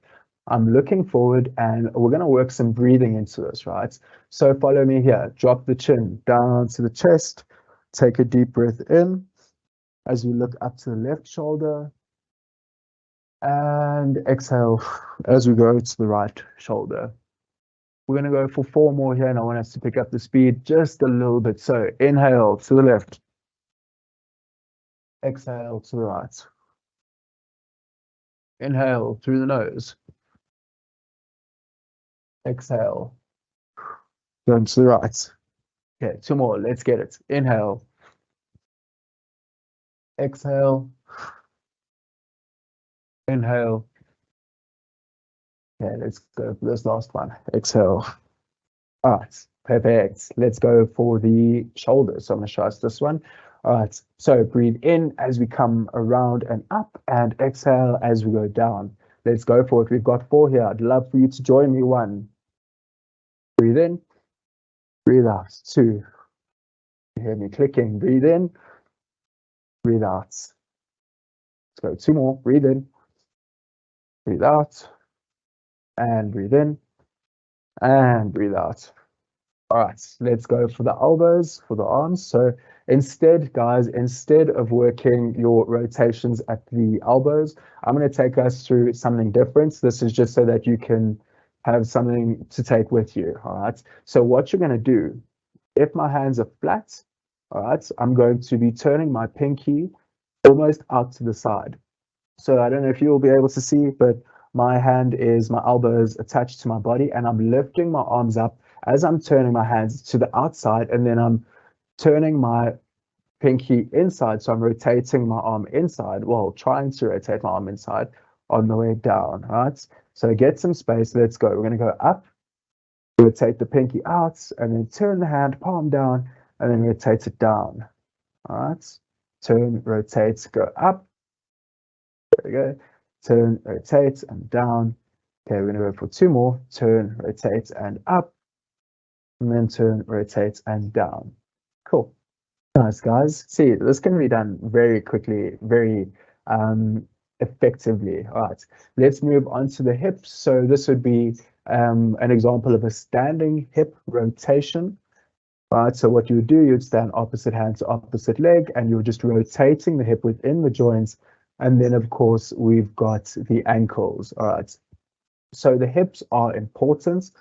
[SPEAKER 2] I'm looking forward, and we're going to work some breathing into this, right? So follow me here. Drop the chin down to the chest. Take a deep breath in as you look up to the left shoulder, and exhale as we go to the right shoulder. We're going to go for 4 more here, and I want us to pick up the speed just a little bit. So inhale to the left, exhale to the right. Inhale through the nose, exhale, going to the right. Okay, 2 more, let's get it. Inhale, exhale, inhale. Okay, let's go for this last one. Exhale. All right, perfect. Let's go for the shoulders. So I'm going to show us this one. All right, so breathe in as we come around and up, and exhale as we go down. Let's go for it. We've got 4 here. I'd love for you to join me. 1. Breathe in. Breathe out. 2. You hear me clicking. Breathe in. Breathe out. Let's go 2 more. Breathe in. Breathe out. And breathe in. And breathe out. All right, let's go for the elbows, for the arms. So instead, guys, instead of working your rotations at the elbows, I'm going to take us through something different. This is just so that you can have something to take with you. All right, so what you're going to do, if my hands are flat, all right, I'm going to be turning my pinky almost out to the side. So I don't know if you'll be able to see, but my elbow is attached to my body, and I'm lifting my arms up as I'm turning my hands to the outside, and then I'm turning my pinky inside. So I'm rotating my arm inside, well, trying to rotate my arm inside on the way down, right? So get some space. Let's go. We're going to go up, rotate the pinky out, and then turn the hand, palm down, and then rotate it down. All right. Turn, rotate, go up. There we go. Turn, rotate, and down. Okay, we're going to go for 2 more. Turn, rotate, and up. And then turn, rotate, and down. Cool. Nice, guys. See, this can be done very quickly, very effectively. All right, let's move on to the hips. So this would be an example of a standing hip rotation. All right, so what you would do, you'd stand opposite hand to opposite leg, and you're just rotating the hip within the joints. And then, of course, we've got the ankles. All right, so the hips are important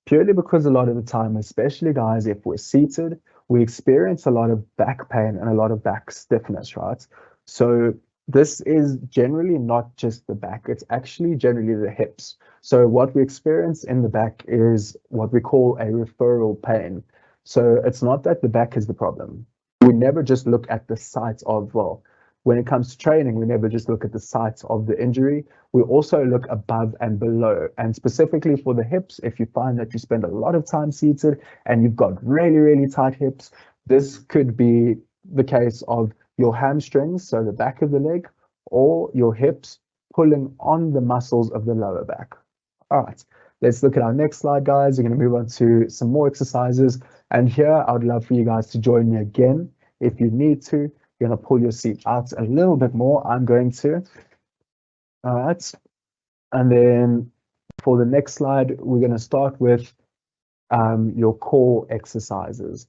[SPEAKER 2] purely because a lot of the time, especially guys, if we're seated, we experience a lot of back pain and a lot of back stiffness, right? So this is generally not just the back, it's actually generally the hips. So what we experience in the back is what we call a referral pain. So it's not that the back is the problem. We never just look at the site of, well, when it comes to training, we never just look at the site of the injury. We also look above and below. And specifically for the hips, if you find that you spend a lot of time seated and you've got really, really tight hips, this could be the case of your hamstrings, so the back of the leg, or your hips pulling on the muscles of the lower back. All right, let's look at our next slide, guys. We're going to move on to some more exercises. And here, I would love for you guys to join me again. If you need to, you're going to pull your seat out a little bit more. I'm going to. All right. And then for the next slide, we're going to start with your core exercises.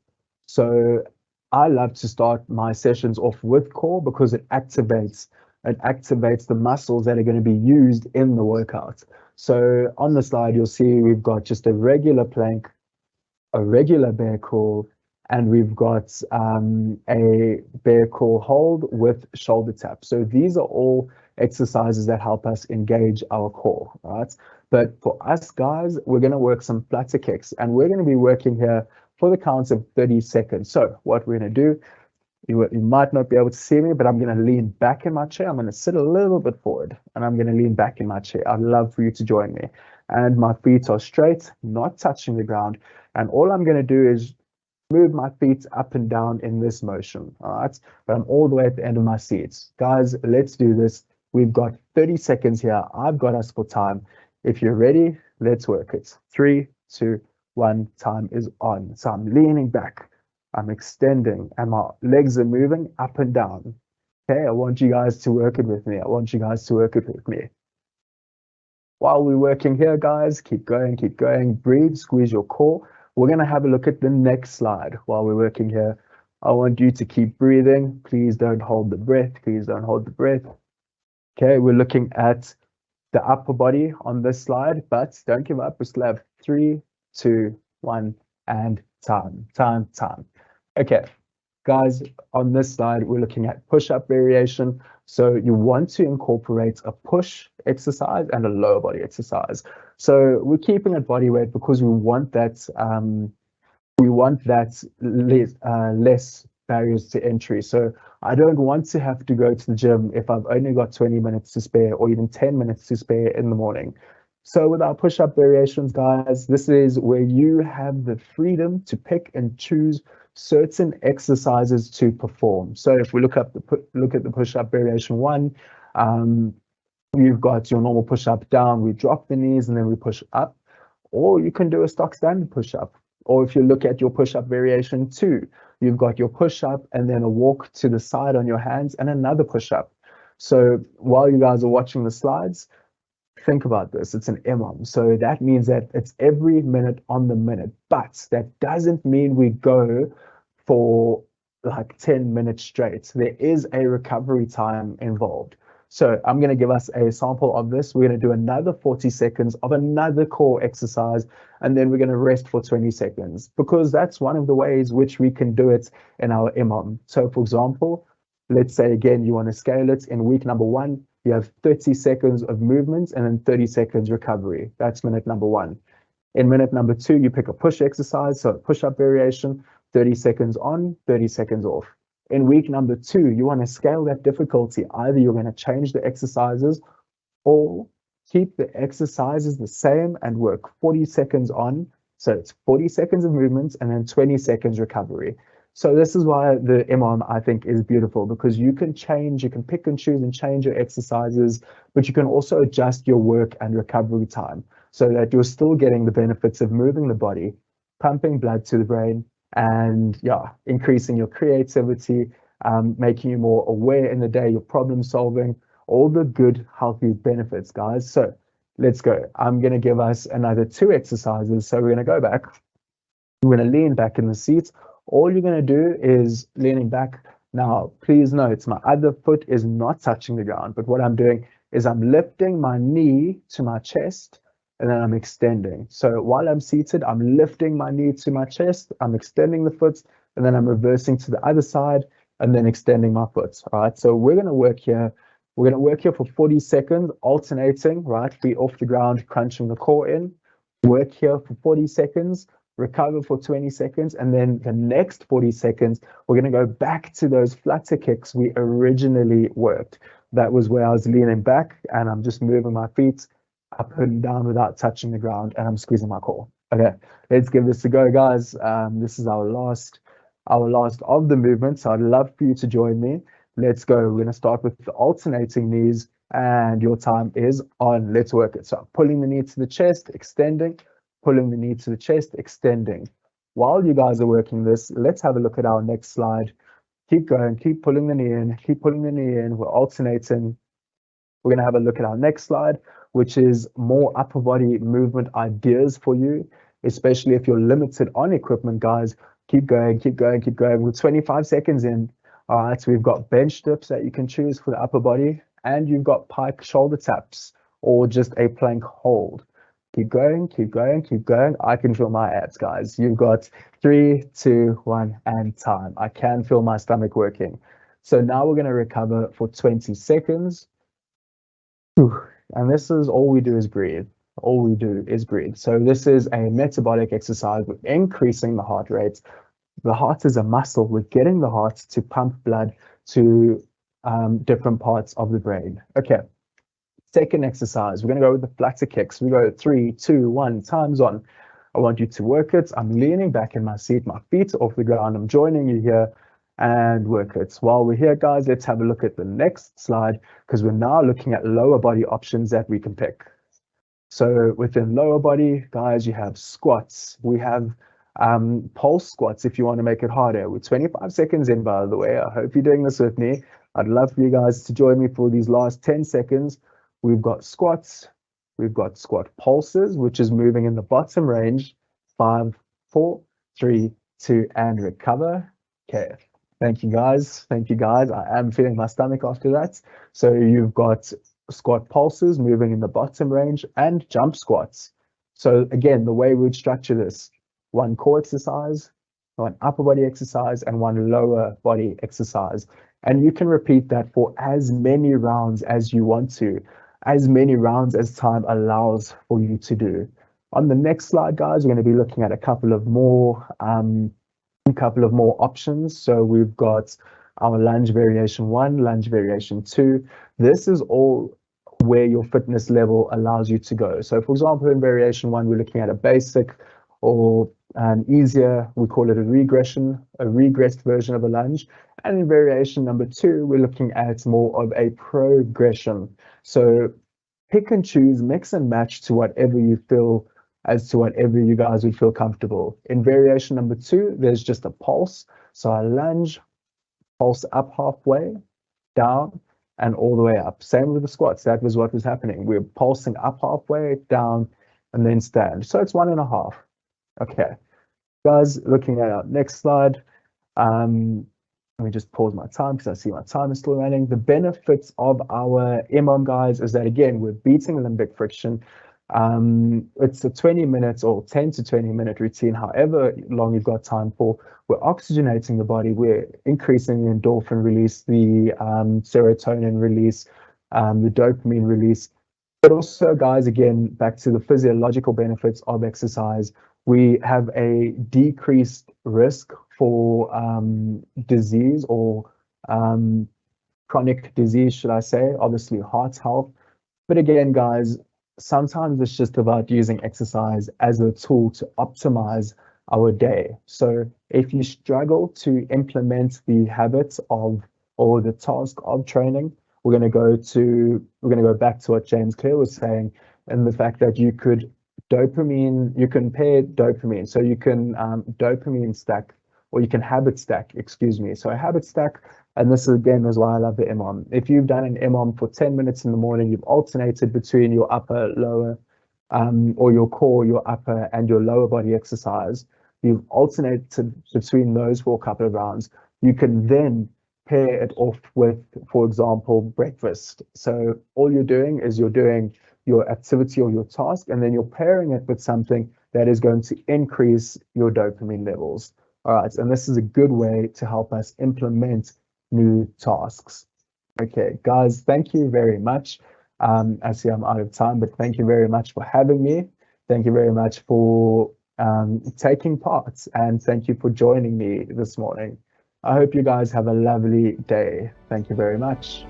[SPEAKER 2] So I love to start my sessions off with core because it activates the muscles that are going to be used in the workout. So on the slide, you'll see we've got just a regular plank, a regular bear crawl, and we've got a bear core hold with shoulder tap. So these are all exercises that help us engage our core, right? But for us guys, we're going to work some flutter kicks, and we're going to be working here for the counts of 30 seconds. So what we're going to do, you might not be able to see me, but I'm going to lean back in my chair. I'm going to sit a little bit forward, and I'm going to lean back in my chair. I'd love for you to join me. And my feet are straight, not touching the ground. And all I'm going to do is move my feet up and down in this motion, all right? But I'm all the way at the end of my seats. Guys, let's do this. We've got 30 seconds here. I've got us for time. If you're ready, let's work it. 3, 2, 1, time is on. So I'm leaning back, I'm extending, and my legs are moving up and down. Okay, I want you guys to work it with me. I want you guys to work it with me. While we're working here, guys, keep going, breathe, squeeze your core. We're going to have a look at the next slide while we're working here. I want you to keep breathing. Please don't hold the breath. Please don't hold the breath. Okay, we're looking at the upper body on this slide, but don't give up. We still have 3, 2, 1, and time. Okay, guys, on this slide, we're looking at push-up variation. So you want to incorporate a push exercise and a lower body exercise. So we're keeping it body weight because we want that less barriers to entry. So I don't want to have to go to the gym if I've only got 20 minutes to spare or even 10 minutes to spare in the morning. So with our push-up variations, guys, this is where you have the freedom to pick and choose certain exercises to perform. So if we look at the push-up variation 1, you've got your normal push-up down, we drop the knees and then we push up, or you can do a stock standard push-up. Or if you look at your push-up variation 2, you've got your push-up and then a walk to the side on your hands and another push-up. So while you guys are watching the slides, think about this. It's an EMOM. So that means that it's every minute on the minute. But that doesn't mean we go for like 10 minutes straight. There is a recovery time involved. So I'm going to give us a sample of this. We're going to do another 40 seconds of another core exercise, and then we're going to rest for 20 seconds because that's one of the ways which we can do it in our EMOM. So for example, let's say again, you want to scale it in week number 1, you have 30 seconds of movement and then 30 seconds recovery. That's minute number 1. In minute number 2, you pick a push exercise, so push-up variation, 30 seconds on, 30 seconds off. In week number 2, you want to scale that difficulty. Either you're going to change the exercises or keep the exercises the same and work 40 seconds on. So it's 40 seconds of movement and then 20 seconds recovery. So this is why the EMOM, I think, is beautiful because you can change, you can pick and choose and change your exercises, but you can also adjust your work and recovery time so that you're still getting the benefits of moving the body, pumping blood to the brain, and increasing your creativity, making you more aware in the day, your problem solving, all the good, healthy benefits, guys. So let's go. I'm going to give us another 2 exercises. So we're going to go back. We're going to lean back in the seat. All you're going to do is leaning back. Now, please note, my other foot is not touching the ground, but what I'm doing is I'm lifting my knee to my chest and then I'm extending. So while I'm seated, I'm lifting my knee to my chest, I'm extending the foot, and then I'm reversing to the other side and then extending my foot. All right, so we're going to work here. We're going to work here for 40 seconds, alternating, right? Feet off the ground, crunching the core in. Work here for 40 seconds, recover for 20 seconds, and then the next 40 seconds, we're going to go back to those flutter kicks we originally worked. That was where I was leaning back and I'm just moving my feet up and down without touching the ground, and I'm squeezing my core. Okay, let's give this a go, guys. This is our last of the movement, so I'd love for you to join me. Let's go. We're going to start with the alternating knees, and your time is on. Let's work it. So I'm pulling the knee to the chest, extending, pulling the knee to the chest, extending. While you guys are working this, let's have a look at our next slide. Keep going, keep pulling the knee in, keep pulling the knee in. We're alternating. We're going to have a look at our next slide, which is more upper body movement ideas for you, especially if you're limited on equipment, guys. Keep going, keep going, keep going. We're 25 seconds in. All right, so we've got bench dips that you can choose for the upper body, and you've got pike shoulder taps or just a plank hold. Keep going, keep going, keep going. I can feel my abs, guys. You've got 3, 2, 1, and time. I can feel my stomach working. So now we're going to recover for 20 seconds. Whew. And this is all we do is breathe. All we do is breathe. So this is a metabolic exercise. We're increasing the heart rate. The heart is a muscle. We're getting the heart to pump blood to different parts of the brain. Okay. Second exercise, we're going to go with the flutter kicks. We go 3, 2, 1, times on. I want you to work it. I'm leaning back in my seat, my feet are off the ground. I'm joining you here and work it. While we're here, guys, let's have a look at the next slide because we're now looking at lower body options that we can pick. So within lower body, guys, you have squats. We have pulse squats if you want to make it harder. We're 25 seconds in, by the way. I hope you're doing this with me. I'd love for you guys to join me for these last 10 seconds. We've got squats. We've got squat pulses, which is moving in the bottom range. 5, 4, 3, 2, and recover. Okay. Thank you, guys. Thank you, guys. I am feeling my stomach after that. So you've got squat pulses moving in the bottom range and jump squats. So again, the way we would structure this, one core exercise, one upper body exercise, and one lower body exercise. And you can repeat that for as many rounds as you want to, as many rounds as time allows for you to do. On the next slide, guys, we're going to be looking at a couple of more options. So we've got our lunge variation 1, lunge variation 2. This is all where your fitness level allows you to go. So for example, in variation 1, we're looking at a basic or an easier, we call it a regressed version of a lunge. And in variation number 2, we're looking at more of a progression. So pick and choose, mix and match to whatever you feel, as to whatever you guys would feel comfortable. In variation number 2, there's just a pulse. So I lunge, pulse up halfway, down, and all the way up. Same with the squats. That was what was happening. We're pulsing up halfway, down, and then stand. So it's 1.5. Okay. Guys, looking at our next slide. Let me just pause my time because I see my time is still running. The benefits of our MOM, guys, is that, again, we're beating limbic friction. It's a 20 minutes or 10 to 20 minute routine, however long you've got time for. We're oxygenating the body. We're increasing the endorphin release, the serotonin release, the dopamine release. But also, guys, again, back to the physiological benefits of exercise, we have a decreased risk for disease or chronic disease, should I say, obviously heart health. But again, guys, sometimes it's just about using exercise as a tool to optimize our day. So if you struggle to implement the habits of or the task of training, we're going to go back to what James Clear was saying, and the fact that you can pair dopamine. So you can dopamine stack, or you can habit stack, excuse me. So a habit stack, and this again is why I love the MOM. If you've done an MOM for 10 minutes in the morning, you've alternated between your upper, lower, or your core, your upper, and your lower body exercise. You've alternated between those for a couple of rounds. You can then pair it off with, for example, breakfast. So all you're doing is you're doing your activity or your task, and then you're pairing it with something that is going to increase your dopamine levels. All right, and this is a good way to help us implement new tasks. Okay, guys, thank you very much. I see I'm out of time, but thank you very much for having me. Thank you very much for taking part, and thank you for joining me this morning. I hope you guys have a lovely day. Thank you very much.